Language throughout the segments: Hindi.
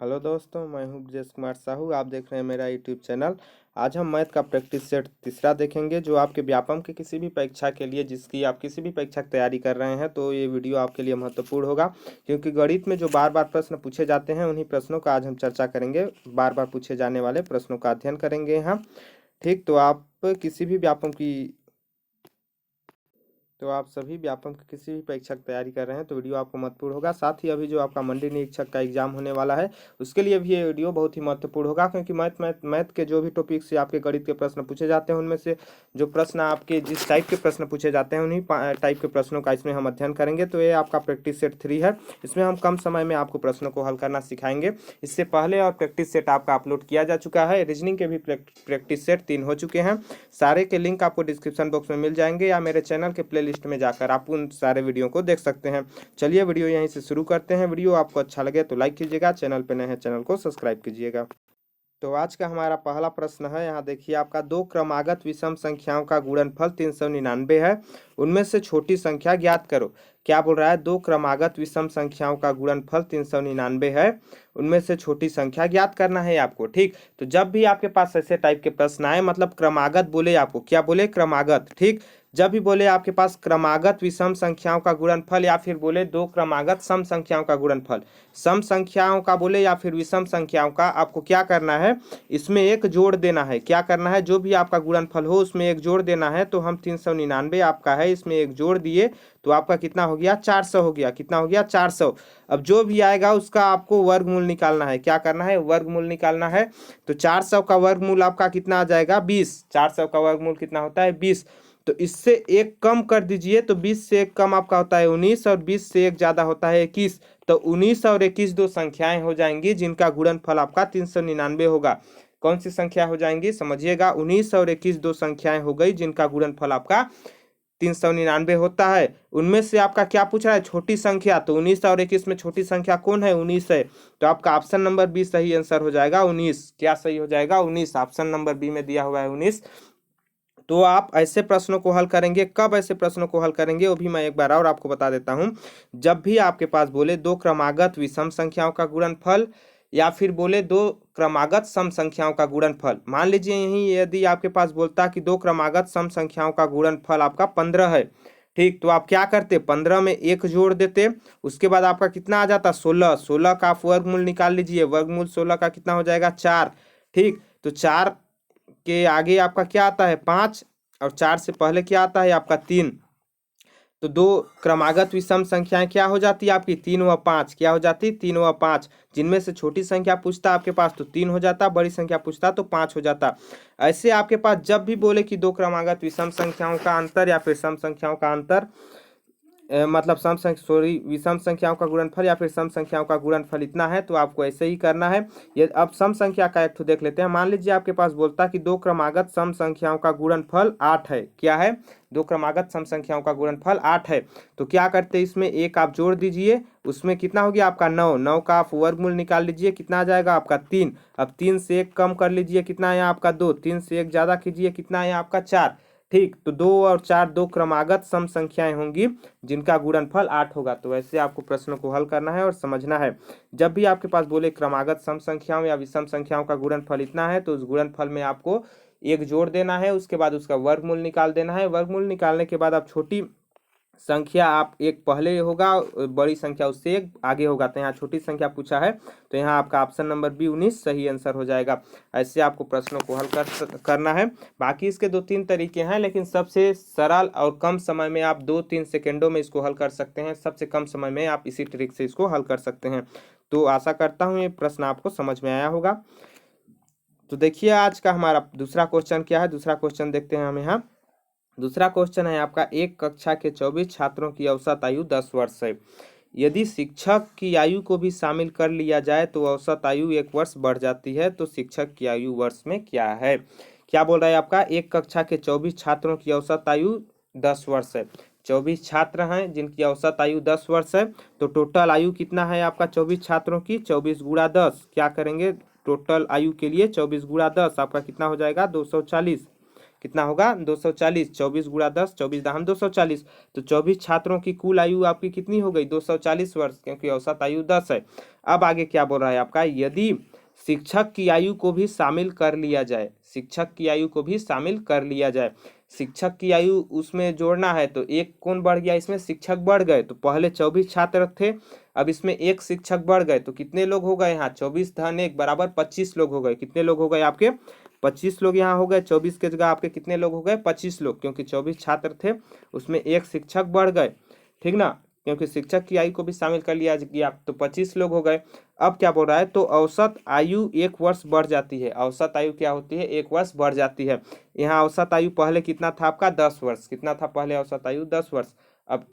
हेलो दोस्तों, मैं हूं ब्रजेश कुमार साहू। आप देख रहे हैं मेरा यूट्यूब चैनल। आज हम मैथ का प्रैक्टिस सेट तीसरा देखेंगे, जो आपके व्यापम के किसी भी परीक्षा के लिए, जिसकी आप किसी भी परीक्षा की तैयारी कर रहे हैं, तो ये वीडियो आपके लिए महत्वपूर्ण होगा। क्योंकि गणित में जो बार बार प्रश्न पूछे जाते हैं, उन्हीं प्रश्नों का आज हम चर्चा करेंगे। बार बार पूछे जाने वाले प्रश्नों का अध्ययन करेंगे यहाँ। ठीक, तो आप किसी भी व्यापम की तो आप सभी व्यापम की किसी भी परीक्षा की तैयारी कर रहे हैं तो वीडियो आपको महत्वपूर्ण होगा। साथ ही अभी जो आपका मंडी निरीक्षक का एग्जाम होने वाला है, उसके लिए भी ये वीडियो बहुत ही महत्वपूर्ण होगा। क्योंकि मैथ के जो भी टॉपिक से आपके गणित के प्रश्न पूछे जाते हैं, उनमें से जो प्रश्न आपके जिस टाइप के प्रश्न पूछे जाते हैं, उन्हीं टाइप के प्रश्नों का इसमें हम अध्ययन करेंगे। तो ये आपका प्रैक्टिस सेट 3 है। इसमें हम कम समय में आपको प्रश्नों को हल करना सिखाएंगे। इससे पहले और प्रैक्टिस सेट आपका अपलोड किया जा चुका है। रीजनिंग के भी प्रैक्टिस सेट 3 हो चुके हैं। सारे के लिंक आपको डिस्क्रिप्शन बॉक्स में मिल जाएंगे, या मेरे चैनल के प्लेलिस्ट में जाकर आप उन सारे वीडियो को देख सकते हैं। चलिए वीडियो यहीं से शुरू करते हैं। वीडियो आपको अच्छा लगे तो लाइक कीजिएगा, चैनल पे नए हैं चैनल को सब्सक्राइब कीजिएगा। तो आज का हमारा पहला प्रश्न है, यहाँ देखिए आपका दो क्रमागत विषम संख्याओं का गुणनफल 399 है, उनमें से छोटी संख्या ज्ञात करो। क्या बोल रहा है? दो क्रमागत विषम संख्याओं का गुणनफल 399 है, उनमें से छोटी संख्या ज्ञात करना है आपको। ठीक, तो जब भी आपके पास ऐसे टाइप के प्रश्न आए, मतलब क्रमागत बोले, आपको क्या बोले? क्रमागत। ठीक, जब भी बोले आपके पास क्रमागत विषम संख्याओं का गुणनफल, या फिर बोले दो क्रमागत सम संख्याओं का गुणनफल, सम संख्याओं का बोले या फिर विषम संख्याओं का, आपको क्या करना है? इसमें एक जोड़ देना है। क्या करना है? जो भी आपका गुणनफल हो उसमें एक जोड़ देना है। तो हम 399 आपका है, इसमें एक जोड़ दिए तो आपका कितना हो गया? 400 हो गया। कितना हो गया? 400। अब जो भी आएगा उसका आपको वर्गमूल निकालना है। क्या करना है? वर्गमूल निकालना है। तो 400 का वर्गमूल आपका कितना आ जाएगा? 20। 400 का वर्गमूल कितना होता है? 20। तो इससे एक कम कर दीजिए, तो 20 से एक कम आपका होता है 19, और 20 से एक ज्यादा होता है 21। तो 19 और 21 दो संख्याएं हो जाएंगी जिनका गुणनफल आपका 399 होगा। कौन सी संख्या हो जाएंगी? समझिएगा, 19 और 21 दो संख्याएं हो गई जिनका गुणनफल आपका 399 होता है। उनमें से आपका क्या पूछ रहा है? छोटी संख्या। तो 19 और 21 में छोटी संख्या कौन है? 19 है। तो आपका ऑप्शन नंबर बी सही आंसर हो जाएगा, 19। क्या सही हो जाएगा? 19। ऑप्शन नंबर बी में दिया हुआ है 19। तो आप ऐसे प्रश्नों को हल करेंगे। कब ऐसे प्रश्नों को हल करेंगे वो भी मैं एक बार और आपको बता देता हूं। जब भी आपके पास बोले दो क्रमागत विषम संख्याओं का गुणनफल, या फिर बोले दो क्रमागत सम संख्याओं का गुणनफल। मान लीजिए यही यदि आपके पास बोलता कि दो क्रमागत सम संख्याओं का गुणनफल आपका 15 है। ठीक, तो आप क्या करते? 15 में एक जोड़ देते, उसके बाद आपका कितना आ जाता? 16। 16 का आप वर्गमूल निकाल लीजिए। वर्गमूल 16 का कितना हो जाएगा? 4। ठीक, तो 4 के आगे आपका क्या आता है? 5, और 4 से पहले क्या आता है? आपका 3। तो दो क्रमागत विषम संख्याएं क्या हो जाती है आपकी? 3 व 5। क्या हो जाती? 3 व 5। जिनमें से छोटी संख्या पूछता आपके पास तो 3 हो जाता, बड़ी संख्या पूछता तो 5 हो जाता। ऐसे आपके पास जब भी बोले कि दो क्रमागत विषम संख्याओं का अंतर या फिर सम संख्याओं का अंतर, मतलब विषम संख्याओं का गुणनफल या फिर सम संख्याओं का गुणनफल इतना है, तो आपको ऐसे ही करना है। ये अब सम संख्या का एक तो देख लेते हैं। मान लीजिए आपके पास बोलता कि दो क्रमागत सम संख्याओं का गुणनफल 8 है। क्या है? दो क्रमागत सम संख्याओं का गुणनफल 8 है। तो क्या करते हैं? इसमें एक आप जोड़ दीजिए, उसमें कितना हो गया आपका? 9। 9 का आप वर्गमूल निकाल लीजिए, कितना आ जाएगा आपका? 3। अब 3 से एक कम कर लीजिए, कितना है आपका? 2। 3 से एक ज्यादा कीजिए, कितना है आपका? 4। ठीक, तो 2 और 4 दो क्रमागत सम संख्याएं होंगी जिनका गुणनफल 8 होगा। तो वैसे आपको प्रश्नों को हल करना है और समझना है। जब भी आपके पास बोले क्रमागत सम संख्याओं या विषम संख्याओं का गुणनफल इतना है, तो उस गुणनफल में आपको एक जोड़ देना है, उसके बाद उसका वर्गमूल निकाल देना है। वर्गमूल निकालने के बाद आप छोटी संख्या आप एक पहले होगा, बड़ी संख्या उससे एक आगे होगा। तो यहाँ छोटी संख्या पूछा है, तो यहाँ आपका ऑप्शन नंबर बी 19 सही आंसर हो जाएगा। ऐसे आपको प्रश्नों को हल करना है। बाकी इसके 2-3 तरीके हैं, लेकिन सबसे सरल और कम समय में आप 2-3 सेकेंडों में इसको हल कर सकते हैं। सबसे कम समय में आप इसी ट्रिक से इसको हल कर सकते हैं। तो आशा करता हूँ ये प्रश्न आपको समझ में आया होगा। तो देखिए आज का हमारा दूसरा क्वेश्चन क्या है। दूसरा क्वेश्चन देखते हैं हम यहाँ। दूसरा क्वेश्चन है आपका, एक कक्षा के 24 छात्रों की औसत आयु 10 वर्ष है। यदि शिक्षक की आयु को भी शामिल कर लिया जाए तो औसत आयु 1 वर्ष बढ़ जाती है। तो शिक्षक की आयु वर्ष में क्या है? क्या बोल रहा है आपका? एक कक्षा के 24 छात्रों की औसत आयु 10 वर्ष है। 24 छात्र हैं जिनकी औसत आयु 10 वर्ष है। तो टोटल आयु कितना है आपका 24 छात्रों की? 24 गुणा 10। क्या करेंगे? टोटल आयु के लिए 24 गुणा 10 आपका कितना हो जाएगा? 240। कितना होगा 240, 24 गुणा 10, 24 दहम 240, तो 24 छात्रों की कुल आयु आपकी कितनी हो गई 240 वर्ष, क्योंकि औसत आयु 10 है। अब आगे क्या बोल रहा है आपका, यदि शिक्षक की आयु को भी शामिल कर लिया जाए, शिक्षक की आयु को भी शामिल कर लिया जाए, शिक्षक की आयु उसमें जोड़ना है तो एक कौन बढ़ गया, इसमें शिक्षक बढ़ गए, तो पहले 24 छात्र थे, अब इसमें एक शिक्षक बढ़ गए, तो कितने लोग हो गए यहाँ 24 धन 1 बराबर 25 लोग हो गए। कितने लोग हो गए आपके 25 लोग यहाँ हो गए, 24 के जगह आपके कितने लोग हो गए 25 लोग, क्योंकि 24 छात्र थे उसमें एक शिक्षक बढ़ गए, ठीक ना, क्योंकि शिक्षक की आयु को भी शामिल कर लिया गया तो 25 लोग हो गए। अब क्या बोल रहा है, तो औसत आयु 1 वर्ष बढ़ जाती है, औसत आयु क्या होती है 1 वर्ष बढ़ जाती है। यहाँ औसत आयु पहले कितना था आपका 10 वर्ष, कितना था पहले औसत आयु 10 वर्ष, अब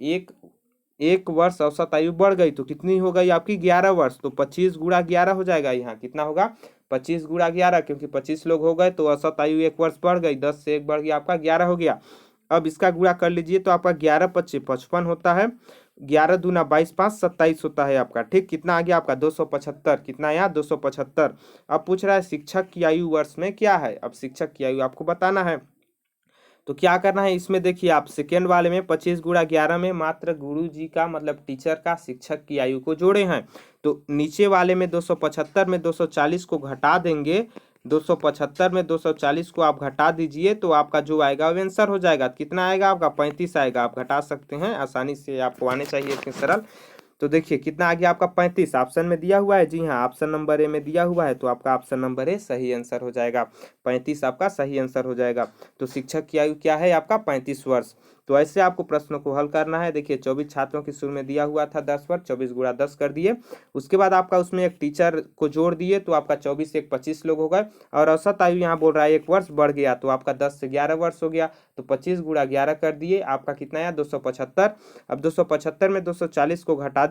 एक वर्ष औसत आयु बढ़ गई तो कितनी हो गई आपकी 11 वर्ष, तो 25 गुणा 11 हो जाएगा, यहाँ कितना होगा 25 गुणा 11, क्योंकि 25 लोग हो गए तो औसत आयु 1 वर्ष बढ़ गई, 10 से 1 बढ़ गया आपका 11 हो गया। अब इसका गुणा कर लीजिए तो आपका 11 25 55 होता है, 11 दूना 22 5 27 होता है आपका, ठीक, कितना आ गया आपका 275, कितना यहाँ 275। अब पूछ रहा है शिक्षक की आयु वर्ष में क्या है, अब शिक्षक की आयु आपको बताना है, तो क्या करना है इसमें देखिए आप सेकेंड वाले में 25 गुणा 11 में मात्र गुरु जी का मतलब टीचर का शिक्षक की आयु को जोड़े हैं, तो नीचे वाले में 275 में 240 को घटा देंगे, 275 में 240 को आप घटा दीजिए तो आपका जो आएगा वो आंसर हो जाएगा, कितना आएगा आपका 35 आएगा, आप घटा सकते हैं आसानी से, आपको आने चाहिए इतने सरल। तो देखिए कितना आ गया आपका 35, ऑप्शन में दिया हुआ है, जी हाँ ऑप्शन नंबर ए में दिया हुआ है, तो आपका ऑप्शन नंबर ए सही आंसर हो जाएगा, 35 आपका सही आंसर हो जाएगा। तो शिक्षक की आयु क्या है आपका 35 वर्ष। तो ऐसे आपको प्रश्नों को हल करना है। देखिए 24 छात्रों की शुरू में दिया हुआ था 10 वर्ष, 24 गुणा 10 कर दिए, उसके बाद आपका उसमें एक टीचर को जोड़ दिए तो आपका 24 एक 25 लोग हो गए, और औसत आयु यहाँ बोल रहा है 1 वर्ष बढ़ गया तो आपका 10 से 11 वर्ष हो गया, तो 25 गुणा 11 कर दिए, आपका कितना आया 275। अब 275 में 240 को घटा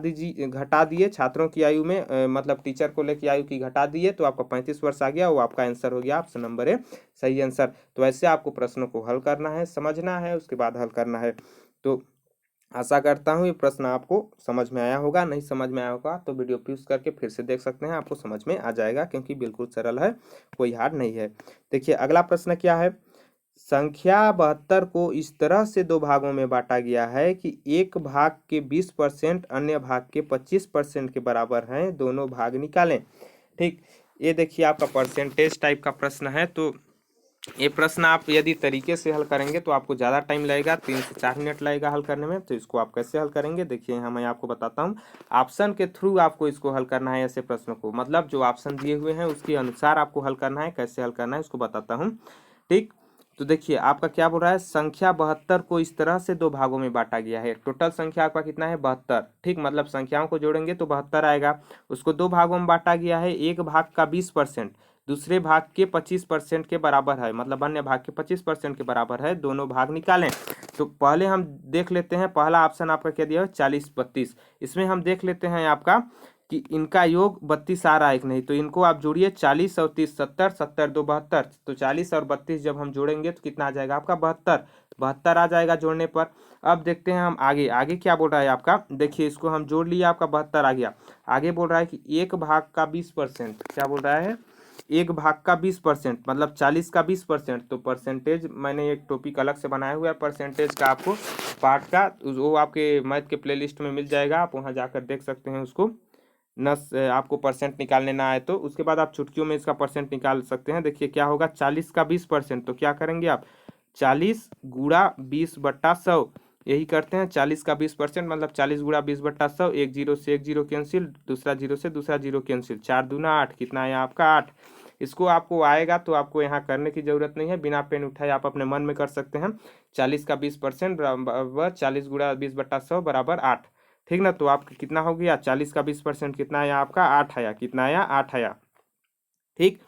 दिए छात्रों की आयु में मतलब टीचर को लेकर आयु की घटा दिए तो आपका 35 वर्ष आ गया, वो आपका आंसर हो गया ऑप्शन नंबर ए सही आंसर। तो ऐसे आपको प्रश्नों को हल करना है, समझना है, उसके बाद हल करना है। तो आशा करता हूँ ये प्रश्न आपको समझ में आया होगा, नहीं समझ में आया होगा तो वीडियो पॉज करके फिर से देख सकते हैं, आपको समझ में आ जाएगा, क्योंकि बिल्कुल सरल है, कोई हार्ड नहीं है। देखिए अगला प्रश्न क्या है, संख्या 72 को इस तरह से दो भागों में बांटा गया है कि एक भाग के 20% अन्य भाग के 25% के बराबर हैं, दोनों भाग निकालें। ठीक, ये देखिए आपका परसेंटेज टाइप का प्रश्न है, तो ये प्रश्न आप यदि तरीके से हल करेंगे तो आपको ज़्यादा टाइम लगेगा, 3 से 4 मिनट लगेगा हल करने में। तो इसको आप कैसे हल करेंगे देखिए, यहाँ मैं आपको बताता हूँ, ऑप्शन के थ्रू आपको इसको हल करना है। ऐसे प्रश्नों को मतलब जो ऑप्शन दिए हुए हैं उसके अनुसार आपको हल करना है, कैसे हल करना है उसको बताता हूँ। ठीक, तो देखिए आपका क्या बोल रहा है, संख्या 72 को इस तरह से दो भागों में बांटा गया है। टोटल संख्या आपका कितना है 72, ठीक, मतलब संख्याओं को जोड़ेंगे तो 72 आएगा, उसको दो भागों में बांटा गया है, एक भाग का 20% दूसरे भाग के 25% के बराबर है, मतलब अन्य भाग के 25% के बराबर है, दोनों भाग निकालें। तो पहले हम देख लेते हैं, पहला ऑप्शन आपका क्या दिया है 40 32, इसमें हम देख लेते हैं आपका कि इनका योग 32 आ रहा है कि नहीं, तो इनको आप जोड़िए 40 और 30 70 70 2 72, तो 40 और 32 जब हम जोड़ेंगे तो कितना आ जाएगा आपका 72 72 आ जाएगा जोड़ने पर। अब देखते हैं हम आगे, आगे क्या बोल रहा है आपका, देखिए इसको हम जोड़ लिया, आपका 72 आ गया। आगे बोल रहा है कि एक भाग का 20%, क्या बोल रहा है एक भाग का 20% मतलब 40 का 20%, तो परसेंटेज मैंने एक टॉपिक अलग से बनाया हुआ है परसेंटेज का, आपको पार्ट का, वो आपके मैथ के प्लेलिस्ट में मिल जाएगा, आप वहाँ जाकर देख सकते हैं उसको, न आपको परसेंट निकालने ना आए तो उसके बाद आप चुटकियों में इसका परसेंट निकाल सकते हैं। देखिए क्या होगा 40 का 20%, तो क्या करेंगे आप 40 गुणा 20/100, यही करते हैं 40 का 20% मतलब 40 गुणा 20/100, एक जीरो से एक जीरो कैंसिल, दूसरा जीरो से दूसरा जीरो कैंसिल, 4 दूना 8, कितना है आपका 8। इसको आपको आएगा तो आपको यहाँ करने की जरूरत नहीं है, बिना पेन उठाए आप अपने मन में कर सकते हैं। 40 का 20% बराबर 40 गुणा 20/100 बराबर 8, ठीक ना। तो आपका कितना हो गया 40 का 20% कितना आया आपका 8 आया, कितना आया 8 आया, ठीक।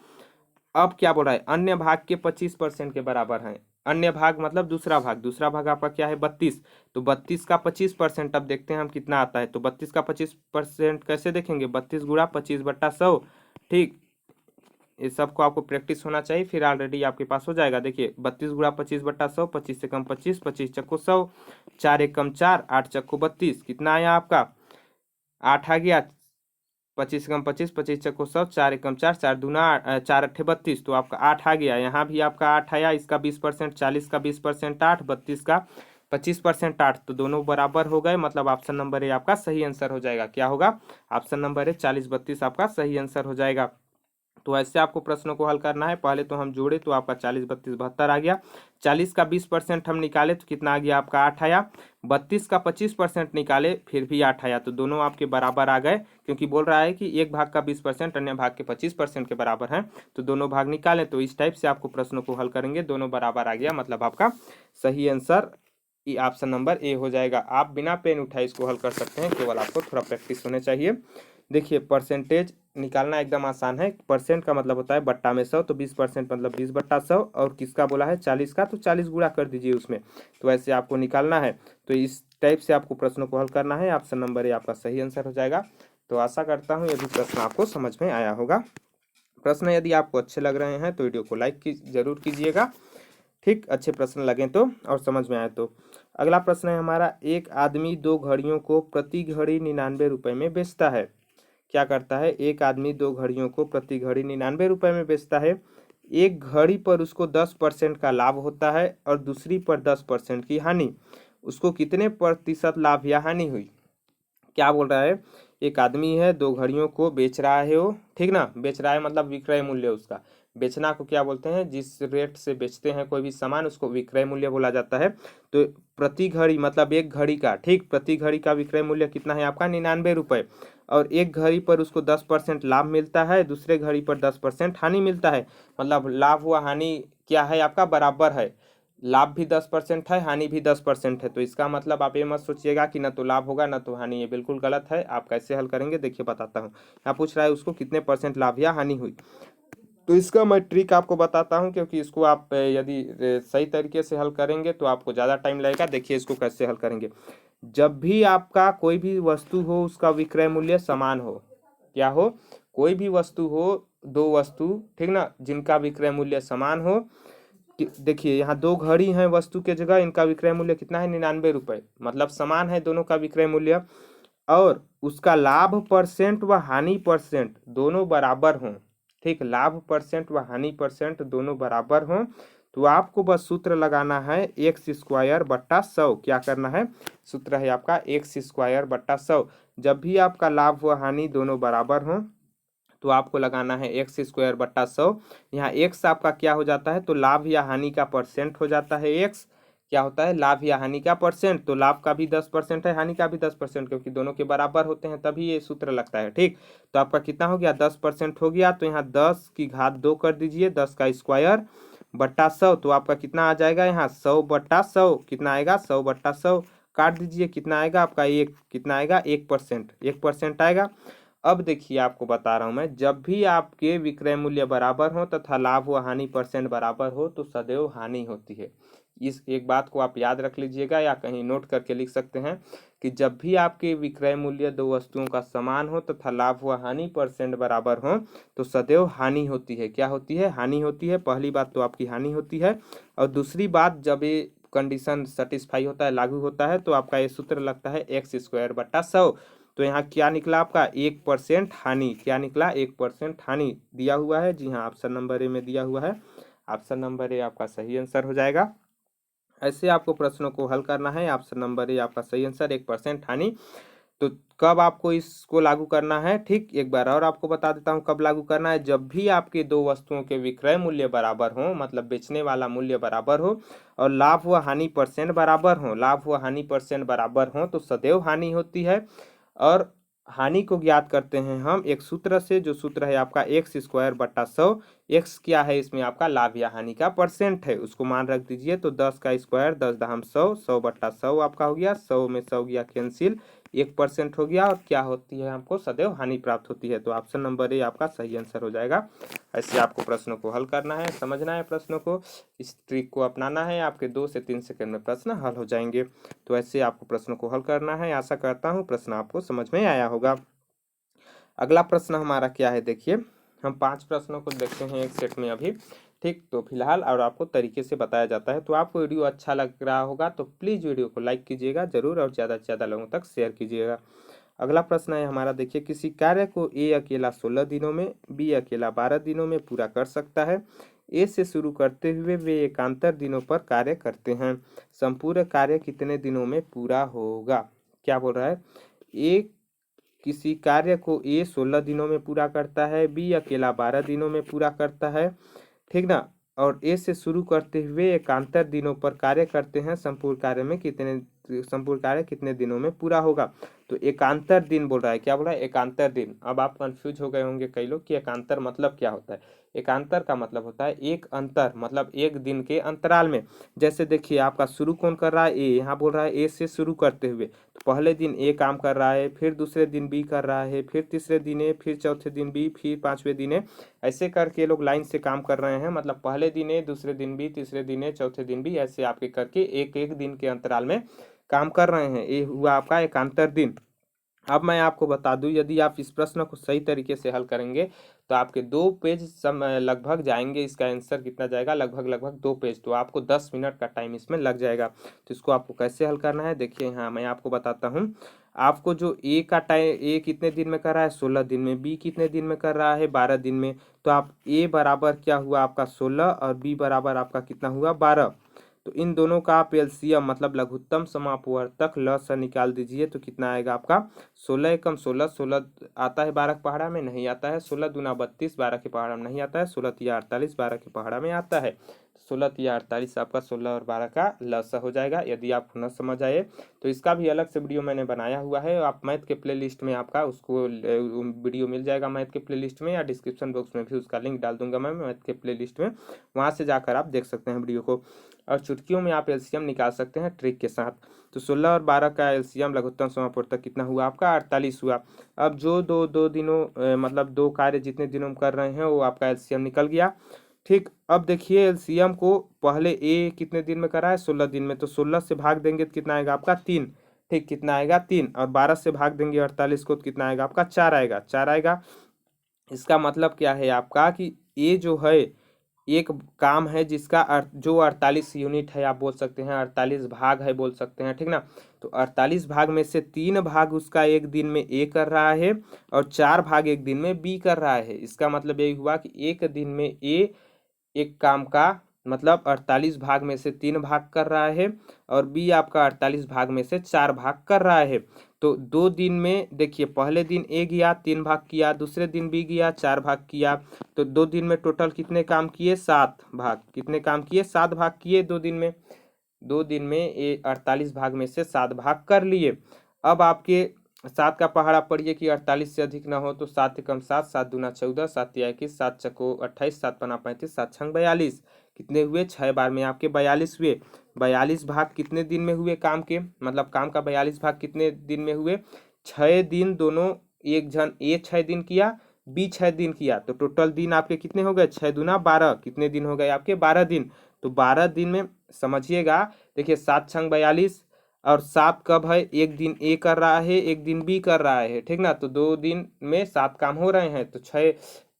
अब क्या बोल रहा है अन्य भाग के 25% के बराबर है, अन्य भाग मतलब दूसरा भाग, दूसरा भाग आपका क्या है 32, तो 32 का 25%, अब देखते हैं हम कितना आता है, तो 32 का 25% कैसे देखेंगे 32 गुणा 25/100, ठीक। ये सबको आपको प्रैक्टिस होना चाहिए, फिर ऑलरेडी आपके पास हो जाएगा। देखिए 32 गुणा 25/100, 25 से कम 25, 25 चक्को 100, 4 एक कम 4, 8 चक्को 32, कितना आया आपका 8 आ गया, 25 एकम 25, 25 चक्को 100, 4 एकम 4, 4 दूना 4 अट्ठे 32, तो आपका 8 आ गया। यहाँ भी आपका 8 आया, इसका 20%, 40 का 20% 8, 32 का 25% 8, तो दोनों बराबर हो गए। मतलब ऑप्शन नंबर ए आपका सही आंसर हो जाएगा। क्या होगा? ऑप्शन नंबर ए 40 32 आपका सही आंसर हो जाएगा। तो ऐसे आपको प्रश्नों को हल करना है। पहले तो हम जोड़े तो आपका 40 32 72 आ गया। 40 का 20% हम निकाले तो कितना आ गया आपका? 8 आया। 32 का 25% निकाले फिर भी 8 आया, तो दोनों आपके बराबर आ गए, क्योंकि बोल रहा है कि एक भाग का 20% अन्य भाग के 25% के बराबर है, तो दोनों भाग निकालें। तो इस टाइप से आपको प्रश्नों को हल करेंगे, दोनों बराबर आ गया, मतलब आपका सही आंसर ऑप्शन नंबर ए हो जाएगा। आप बिना पेन उठाए इसको हल कर सकते हैं, केवल आपको थोड़ा प्रैक्टिस होने चाहिए। देखिए, परसेंटेज निकालना एकदम आसान है। परसेंट का मतलब होता है बट्टा में 100, तो 20% मतलब 20/100, और किसका बोला है? 40 का, तो 40 गुणा कर दीजिए उसमें। तो ऐसे आपको निकालना है। तो इस टाइप से आपको प्रश्नों को हल करना है। ऑप्शन नंबर ए आपका सही आंसर हो जाएगा। तो आशा करता हूँ ये भी प्रश्न आपको समझ में आया होगा। प्रश्न यदि आपको अच्छे लग रहे हैं तो वीडियो को लाइक जरूर कीजिएगा, ठीक, अच्छे प्रश्न लगें तो और समझ में आए तो। अगला प्रश्न है हमारा, एक आदमी 2 घड़ियों को प्रति घड़ी 99 रुपए में बेचता है। क्या करता है? एक आदमी 2 घड़ियों को प्रति घड़ी 99 रुपए में बेचता है। एक घड़ी पर उसको 10% का लाभ होता है और दूसरी पर 10% की हानि। उसको कितने प्रतिशत लाभ या हानि हुई? क्या बोल रहा है? एक आदमी है, 2 घड़ियों को बेच रहा है वो, ठीक ना, बेच रहा है मतलब विक्रय मूल्य उसका। बेचना को क्या बोलते हैं? जिस रेट से बेचते हैं कोई भी सामान, उसको विक्रय मूल्य बोला जाता है। तो प्रति घड़ी मतलब एक घड़ी का, ठीक, प्रति घड़ी का विक्रय मूल्य कितना है आपका? 99 रुपए। और एक घड़ी पर उसको 10% लाभ मिलता है, दूसरे घड़ी पर 10% हानि मिलता है। मतलब लाभ हुआ हानि क्या है आपका? बराबर है। लाभ भी 10% है, हानि भी 10% है। तो इसका मतलब आप ये मत सोचिएगा कि ना तो लाभ होगा ना तो हानि, ये बिल्कुल गलत है। आप कैसे हल करेंगे देखिए बताता हूँ। यहाँ पूछ रहा है उसको कितने % लाभ या हानि हुई। तो इसका मैं ट्रिक आपको बताता हूँ, क्योंकि इसको आप यदि सही तरीके से हल करेंगे तो आपको ज़्यादा टाइम लगेगा। देखिए इसको कैसे हल करेंगे। जब भी आपका कोई भी वस्तु हो उसका विक्रय मूल्य समान हो, क्या हो? कोई भी वस्तु हो, 2 वस्तु, ठीक ना, जिनका विक्रय मूल्य समान हो। देखिए यहाँ 2 घड़ी हैं वस्तु के जगह, इनका विक्रय मूल्य कितना है? 99 रुपए, मतलब समान है दोनों का विक्रय मूल्य। और उसका लाभ परसेंट व हानि परसेंट दोनों बराबर हों, ठीक, लाभ परसेंट व हानि परसेंट दोनों बराबर हों, तो आपको बस सूत्र लगाना है x² / 100। क्या करना है? सूत्र है आपका x² / 100। जब भी आपका लाभ व हानि दोनों बराबर हों तो आपको लगाना है x² / 100। यहाँ x आपका क्या हो जाता है? तो लाभ या हानि का परसेंट हो जाता है। x क्या होता है? लाभ या हानि का परसेंट। तो लाभ का भी 10% है, हानि का भी 10%, क्योंकि दोनों के बराबर होते हैं तभी ये सूत्र लगता है, ठीक। तो आपका कितना हो गया? 10% हो गया। तो यहाँ 10 की घात 2 कर दीजिए, 10 का स्क्वायर बट्टा 100। तो आपका कितना आ जाएगा? यहाँ 100/100 कितना आएगा? 100/100 काट दीजिए, कितना आएगा आपका? एक, कितना आएगा? 1%, 1% आएगा। अब देखिए आपको बता रहा हूं मैं, जब भी आपके विक्रय मूल्य बराबर हो तथा लाभ व हानि % बराबर हो तो सदैव हानि होती है। इस एक बात को आप याद रख लीजिएगा या कहीं नोट करके लिख सकते हैं कि जब भी आपके विक्रय मूल्य 2 वस्तुओं का समान हो तथा लाभ व हानि % बराबर हो तो सदैव हानि होती है। क्या होती है? हानि होती है। पहली बात तो आपकी हानि होती है, और दूसरी बात, जब ये कंडीशन सेटिस्फाई होता है, लागू होता है, तो आपका ये सूत्र लगता है x² / 100। तो यहाँ क्या निकला आपका? 1% हानि। क्या निकला? 1% हानि दिया हुआ है। जी हाँ, ऑप्शन नंबर ए में दिया हुआ है। ऑप्शन नंबर ए आपका सही आंसर हो जाएगा। ऐसे आपको प्रश्नों को हल करना है। ऑप्शन नंबर ए आपका सही आंसर, 1% हानि। तो कब आपको इसको लागू करना है? ठीक, एक बार और आपको बता देता हूँ कब लागू करना है। जब भी आपके 2 वस्तुओं के विक्रय मूल्य बराबर हो, मतलब बेचने वाला मूल्य बराबर हो, और लाभ व हानि % बराबर हो, लाभ व हानि % बराबर हो तो सदैव हानि होती है। और हानि को ज्ञात करते हैं हम एक सूत्र से, जो सूत्र है आपका x² / 100। x क्या है? इसमें आपका लाभ या हानि का % है, उसको मान रख दीजिए। तो 10 का स्क्वायर 10 दहम 100, 100/100 आपका हो गया। 100 में 100 गया कैंसिल, 1% हो गया। और क्या होती है? हमको सदैव हानि प्राप्त होती है। तो ऑप्शन नंबर ए आपका सही आंसर हो जाएगा। ऐसे आपको प्रश्नों को हल करना है, समझना है प्रश्नों को, इस ट्रिक को अपनाना है, आपके 2 से 3 सेकंड में प्रश्न हल हो जाएंगे। तो ऐसे आपको प्रश्नों को हल करना है। आशा करता हूँ प्रश्न आपको समझ में आया होगा। अगला प्रश्न हमारा क्या है? देखिए, हम 5 प्रश्नों को देखते हैं एक सेट में अभी, ठीक। तो फिलहाल और आपको तरीके से बताया जाता है। तो आपको वीडियो अच्छा लग रहा होगा तो प्लीज़ वीडियो को लाइक कीजिएगा जरूर, और ज़्यादा से ज़्यादा लोगों तक शेयर कीजिएगा। अगला प्रश्न है हमारा, देखिए किसी कार्य को ए अकेला 16 दिनों में, बी अकेला 12 दिनों में पूरा कर सकता है। ए से शुरू करते हुए वे एकांतर दिनों पर कार्य करते हैं। संपूर्ण कार्य कितने दिनों में पूरा होगा? क्या बोल रहा है? ए किसी कार्य को ए 16 दिनों में पूरा करता है, बी अकेला 12 दिनों में पूरा करता है, ठीक ना, और ए से शुरू करते हुए एकांतर दिनों पर कार्य करते हैं। संपूर्ण कार्य कितने दिनों में पूरा होगा? तो एकांतर दिन बोल रहा है। क्या बोल रहा है? एकांतर दिन। अब आप कंफ्यूज हो गए होंगे कई लोग कि एकांतर मतलब क्या होता है। एकांतर का मतलब होता है एक अंतर, मतलब एक दिन के अंतराल में। जैसे देखिए आपका शुरू कौन कर रहा है? ए। यहाँ बोल रहा है ए से शुरू करते हुए, तो पहले दिन ए काम कर रहा है, फिर दूसरे दिन बी कर रहा है, फिर तीसरे दिन ए, फिर चौथे दिन बी, फिर पांचवें दिन ए। ऐसे करके लोग लाइन से काम कर रहे हैं, मतलब पहले दिन ए, दूसरे दिन बी, तीसरे दिन ए, चौथे दिन बी, ऐसे आपके करके एक एक दिन के अंतराल में काम कर रहे हैं। ये हुआ आपका एकांतर दिन। अब मैं आपको बता दूं, यदि आप इस प्रश्न को सही तरीके से हल करेंगे तो आपके 2 पेज लगभग जाएंगे। इसका आंसर कितना जाएगा? लगभग 2 पेज। तो आपको 10 मिनट का टाइम इसमें लग जाएगा। तो इसको आपको कैसे हल करना है, देखिए यहाँ मैं आपको बताता हूँ। आपको जो ए का टाइम, ए कितने दिन में कर रहा है? 16 दिन में। बी कितने दिन में कर रहा है? 12 दिन में। तो आप ए बराबर क्या हुआ आपका 16 और बी बराबर आपका कितना हुआ 12। तो इन दोनों का आप एलसीएम मतलब लघुत्तम समापवर्तक लसा निकाल दीजिए तो कितना आएगा आपका? 16 एकम 16, 16 आता है 12 के पहाड़ा में? नहीं आता है। 16 दूना 32, 12 के पहाड़ा में नहीं आता है। 16 तिया 48, 12 के पहाड़ा में आता है। 16 तिया 48 आपका 16 और 12 का लसा हो जाएगा। यदि आप न समझ आए तो इसका भी अलग से वीडियो मैंने बनाया हुआ है। आप मैथ के प्ले लिस्ट में आपका उसको वीडियो मिल जाएगा मैथ के प्ले लिस्ट में, या डिस्क्रिप्शन बॉक्स में भी उसका लिंक डाल दूंगा मैं मैथ के प्ले लिस्ट में। वहाँ से जाकर आप देख सकते हैं वीडियो को, और चुटकियों में आप एलसीएम निकाल सकते हैं ट्रिक के साथ। तो 16 और 12 का एलसीएम लघुत्तम समापवर्तक कितना हुआ आपका? 48 हुआ। अब जो दो दिनों मतलब 2 कार्य जितने दिनों में कर रहे हैं वो आपका एलसीएम निकल गया। ठीक, अब देखिए एलसीएम को पहले ए कितने दिन में करा है? 16 दिन में। तो 16 से भाग देंगे तो कितना आएगा आपका? 3। ठीक, कितना आएगा? 3। और 12 से भाग देंगे 48 को तो कितना आएगा आपका? 4 आएगा। 4 आएगा। इसका मतलब क्या है आपका कि ये जो है एक काम है जिसका जो 48 यूनिट है, आप बोल सकते हैं 48 भाग है बोल सकते हैं, ठीक ना। तो 48 भाग में से 3 भाग उसका एक दिन में ए कर रहा है और 4 भाग एक दिन में बी कर रहा है। इसका मतलब यही हुआ कि एक दिन में ए एक काम का मतलब 48 भाग में से 3 भाग कर रहा है और बी आपका 48 भाग में से 4 भाग कर रहा है। तो 2 दिन में देखिए पहले दिन ए गया 3 भाग किया, दूसरे दिन बी गया 4 भाग किया। तो 2 दिन में टोटल कितने काम किए? 7 भाग। कितने काम किए? 7 भाग किए 2 दिन में। 2 दिन में ये 48 भाग में से 7 भाग कर लिए। अब आपके 7 का पहाड़ा पढ़िए कि 48 से अधिक ना हो तो 7 एकम 7, 7 दूना 14, 7 तिया 21, 7 चको 28, 7 पना 35, 7 छंग 42। कितने हुए? 6 बार में आपके 42 हुए। 42 भाग कितने दिन में हुए काम के? मतलब काम का 42 भाग कितने दिन में हुए? 6 दिन दोनों। एक जन ए 6 दिन किया, बी 6 दिन किया, तो टोटल दिन आपके कितने हो गए? 6 दूना 12। कितने दिन हो गए आपके? 12 दिन। तो 12 दिन में समझिएगा, देखिए 7 छंग 42 और 7 कब है? एक दिन ए कर रहा है, एक दिन बी कर रहा है, ठीक ना। तो 2 दिन में 7 काम हो रहे हैं, तो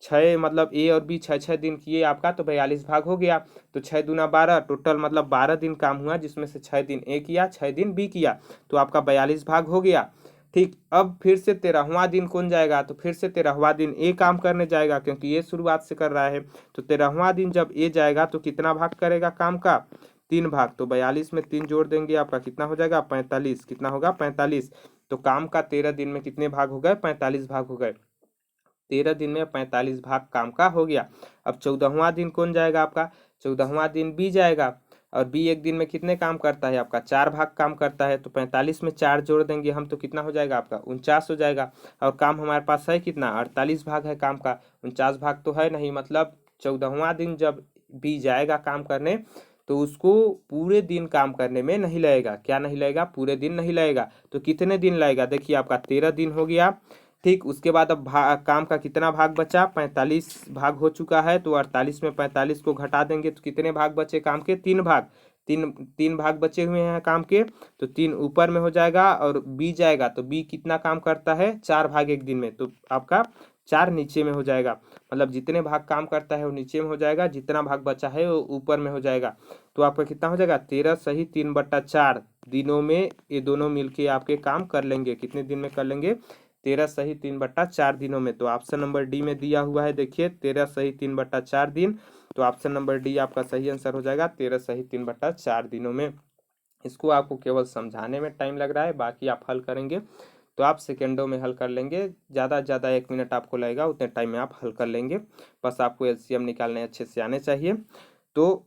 6 मतलब ए और बी 6 दिन किए आपका, तो 42 भाग हो गया। तो 6 दूना 12, टोटल मतलब 12 दिन काम हुआ, जिसमें से 6 दिन ए किया, 6 दिन बी किया, तो आपका 42 भाग हो गया। ठीक, अब फिर से 13वां दिन कौन जाएगा? तो फिर से 13वां दिन ए काम करने जाएगा, क्योंकि ये शुरुआत से कर रहा है। तो 13वां दिन जब ए जाएगा तो कितना भाग करेगा काम का? 3 भाग। तो 42 में 3 जोड़ देंगे आपका कितना हो जाएगा? 45। कितना होगा? 45। तो काम का 13 दिन में कितने भाग हो गए? 45 भाग हो गए। 13 दिन में 45 भाग काम का हो गया। अब 14वां दिन कौन जाएगा आपका? 14वां दिन बी जाएगा, और बी एक दिन में कितने काम करता है आपका? 4 भाग काम करता है। तो 45 में 4 जोड़ देंगे हम तो कितना हो जाएगा आपका? 49 हो जाएगा। और काम हमारे पास है कितना? 48 भाग है काम का, 49 भाग तो है नहीं। मतलब 14वां दिन जब बी जाएगा काम करने तो उसको पूरे दिन काम करने में नहीं लगेगा। क्या नहीं लगेगा? पूरे दिन नहीं लगेगा। तो कितने दिन लगेगा? देखिए आपका 13 दिन हो गया। ठीक, उसके बाद अब काम का कितना भाग बचा? 45 भाग हो चुका है। तो 48 में 45 को घटा देंगे तो कितने भाग बचे काम के? 3 भाग। तीन भाग बचे हुए हैं काम के, तो 3 ऊपर में हो जाएगा और बी जाएगा। तो बी कितना काम करता है? 4 भाग एक दिन में। तो आपका 4 नीचे में हो जाएगा, मतलब जितने भाग काम करता है वो नीचे में हो जाएगा, जितना भाग बचा है वो ऊपर में हो जाएगा। तो आपका कितना हो जाएगा 13 सही 3/4 दिनों में ये दोनों मिलके आपके काम कर लेंगे। कितने दिन में कर लेंगे 13 सही 3/4 दिनों में। तो ऑप्शन नंबर डी में दिया हुआ है, देखिए 13 सही 3/4 दिन। तो ऑप्शन नंबर डी आपका सही आंसर हो जाएगा 13 सही 3/4 दिनों में। इसको आपको केवल समझाने में टाइम लग रहा है, बाकी आप हल करेंगे तो आप सेकेंडों में हल कर लेंगे। ज़्यादा से ज़्यादा 1 मिनट आपको लगेगा, उतने टाइम में आप हल कर लेंगे। बस आपको एलसीएम निकालने अच्छे से आने चाहिए। तो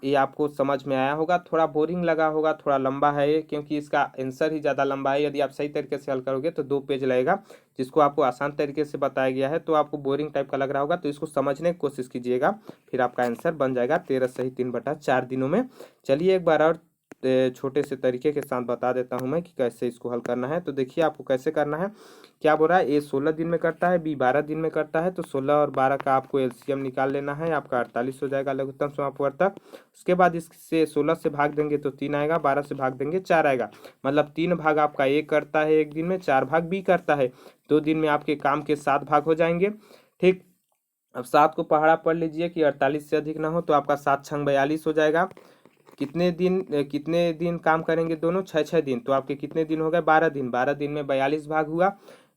ये आपको समझ में आया होगा। थोड़ा बोरिंग लगा होगा, थोड़ा लंबा है ये, क्योंकि इसका आंसर ही ज़्यादा लंबा है। यदि आप सही तरीके से हल करोगे तो 2 पेज लगेगा, जिसको आपको आसान तरीके से बताया गया है। तो आपको बोरिंग टाइप का लग रहा होगा, तो इसको समझने की कोशिश कीजिएगा, फिर आपका आंसर बन जाएगा 13 सही 3/4 दिनों में। चलिए एक बार और छोटे से तरीके के साथ बता देता हूं मैं कि कैसे इसको हल करना है। तो देखिए आपको कैसे करना है, क्या बोल रहा है, ए 16 दिन में करता है, बी 12 दिन में करता है। तो 16 और 12 का आपको एलसीएम निकाल लेना है, आपका 48 हो जाएगा लघुत्तम समापवर्तक। उसके बाद इससे 16 से भाग देंगे तो 3 आएगा, 12 से भाग देंगे 4 आएगा। मतलब 3 भाग आपका ए करता है एक दिन में, 4 भाग बी करता है। 2 दिन में आपके काम के 7 भाग हो जाएंगे। ठीक, अब 7 को पहाड़ा पढ़ लीजिए कि 48 से अधिक ना हो, तो आपका 7 छंग 42 हो जाएगा। कितने दिन काम करेंगे दोनों, 6 दिन। तो आपके कितने दिन हो गए 12 दिन। 12 दिन में 42 भाग हुआ।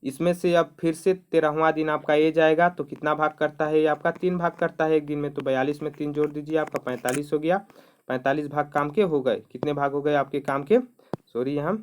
इसमें से अब फिर से 13वां दिन आपका ये जाएगा, तो कितना भाग करता है ये आपका 3 भाग करता है एक दिन में। तो 42 में 3 जोड़ दीजिए, आपका 45 हो गया। 45 भाग काम के हो गए। कितने भाग हो गए आपके काम के, सॉरी यहाँ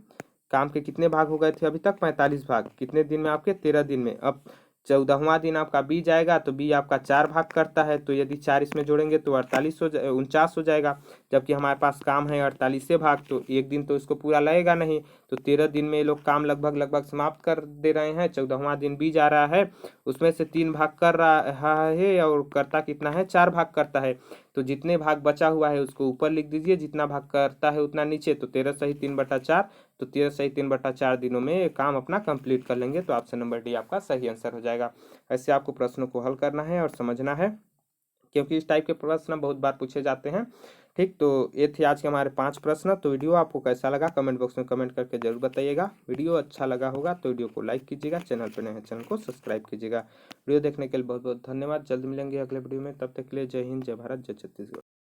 काम के कितने भाग हो गए थे अभी तक, 45 भाग। कितने दिन में आपके 13 दिन में। अब 14वां दिन आपका बी जाएगा, तो बी आपका 4 भाग करता है। तो यदि 4 इसमें जोड़ेंगे तो 49 हो जाएगा। जबकि हमारे पास काम है 48 भाग, तो एक दिन तो इसको पूरा लगेगा नहीं। तो 13 दिन में ये लोग काम लगभग समाप्त कर दे रहे हैं। 14वां दिन बी जा रहा है, उसमें से 3 भाग कर रहा है, और करता कितना है 4 भाग करता है। तो जितने भाग बचा हुआ है उसको ऊपर लिख दीजिए, जितना भाग करता है उतना नीचे। तो 13 सही 3/4, तो 13 सही 3/4 दिनों में ये काम अपना कंप्लीट कर लेंगे। तो ऑप्शन नंबर डी आपका सही आंसर हो जाएगा। ऐसे आपको प्रश्नों को हल करना है और समझना है, क्योंकि इस टाइप के प्रश्न बहुत बार पूछे जाते हैं। ठीक, तो ये थे आज के हमारे 5 प्रश्न। तो वीडियो आपको कैसा लगा कमेंट बॉक्स में कमेंट करके जरूर बताइएगा। वीडियो अच्छा लगा होगा तो वीडियो को लाइक कीजिएगा, चैनल पर नए हैं चैनल को सब्सक्राइब कीजिएगा। वीडियो देखने के लिए बहुत बहुत धन्यवाद। जल्द मिलेंगे अगले वीडियो में, तब तक के लिए जय हिंद, जय भारत, जय छत्तीसगढ़।